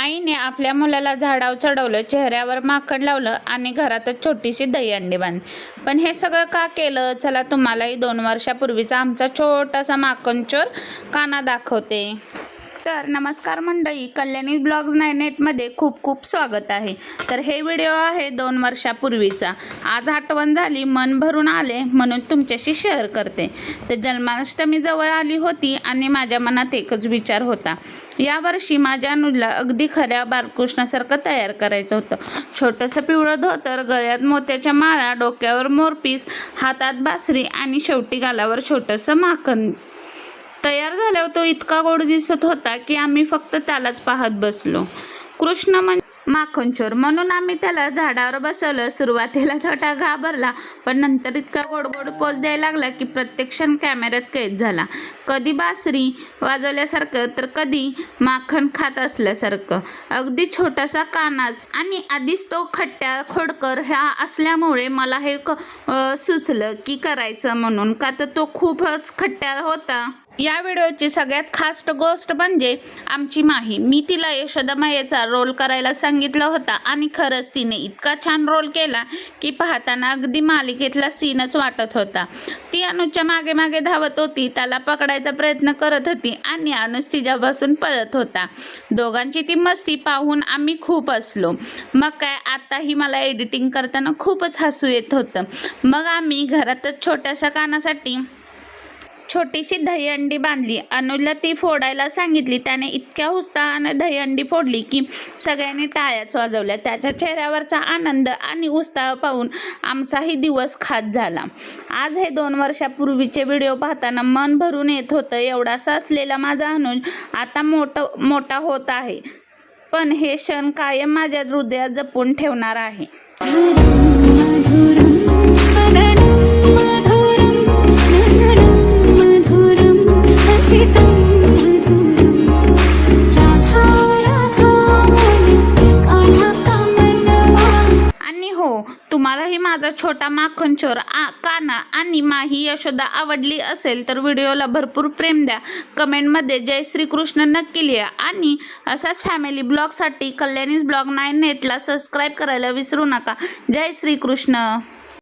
आईने आपल्या मुलाला झाडावर चढवलं, चेहऱ्यावर माखण लावलं आणि घरातच छोटीशी दहीहंडी बांधली. पण हे सगळं का केलं? चला तुम्हालाही 2 वर्षापूर्वीचा आमचा छोटासा माखनचोर काना दाखवते. तर नमस्कार मंडळी, कल्याणी ब्लॉग्स 98मध्ये खूप खूप स्वागत आहे. तर हे व्हिडिओ आहे 2 वर्षापूर्वीचा. आज आठवण झाली, मन भरून आले म्हणून तुमच्याशी शेअर करते. तर जन्माष्टमी जवळ आली होती आणि माझ्या मनात एकच विचार होता. यावर्षी माझ्या अनुजला अगदी खऱ्या बालकृष्णासारखं तयार करायचं होतं. छोटंसं पिवळं धोतर, गळ्यात मोत्याच्या माळा, डोक्यावर मोरपीस, हातात बासरी आणि शेवटी गालावर छोटंसं माखन. तयार झाल्यावर तो इतका गोड दिसत होता की आम्ही फक्त त्यालाच पाहत बसलो. कृष्ण म्हणजे माखनचोर म्हणून आम्ही त्याला झाडावर बसवलं. सुरुवातीला थोडा घाबरला, पण नंतर इतका गोड गोड पोज द्यायला लागला की प्रत्यक्ष कॅमेऱ्यात कैद झाला. कधी बासरी वाजवल्यासारखं तर कधी माखन खात असल्यासारखं. अगदी छोटासा कानाच आणि आधीच तो खट्ट्या खोडकर ह्या असल्यामुळे मला हे सुचलं की करायचं म्हणून, का तर तो खूपच खट्ट्या होता. या व्हिडिओची सगळ्यात खास गोष्ट म्हणजे आमची माही. मी तिला यशोदा मायेचा रोल करायला सांगितला होता आणि खरंच तिने इतका छान रोल केला की पाहताना अगदी मालिकेतला सीनच वाटत होता. ती अनुजच्या मागे मागे धावत होती, त्याला पकडायचा प्रयत्न करत होती आणि अनुज तिच्यापासून पळत होता. दोघांची ती मस्ती पाहून आम्ही खूप हसलो. मग काय, आताही मला एडिटिंग करताना खूपच हसू येत होतं. मग आम्ही घरातच छोट्याशा कानासाठी छोटीशी दहीहंडी बांधली. अनुजला ती फोडायला सांगितली. त्याने इतक्या उत्साहाने दहीहंडी फोडली की सगळ्यांनी टाळ्याच वाजवल्या. त्याच्या चेहऱ्यावरचा आनंद आणि उत्साह पाहून आमचाही दिवस खास झाला. आज हे 2 वर्षापूर्वीचे व्हिडिओ पाहताना मन भरून येत होतं. एवढासा असलेला माझा अनुज आता मोठा होत आहे, पण हे क्षण कायम माझ्या हृदयात जपून ठेवणार आहे. आणि हो, तुम्हालाही माझा छोटा माखनचोर काना आणि माही यशोदा आवडली असेल तर व्हिडिओला भरपूर प्रेम द्या. कमेंटमध्ये जय श्री कृष्ण नक्की लिहा आणि असाच फॅमिली ब्लॉगसाठी कल्याणीज ब्लॉग 98ला सबस्क्राईब करायला विसरू नका. जय श्री कृष्ण.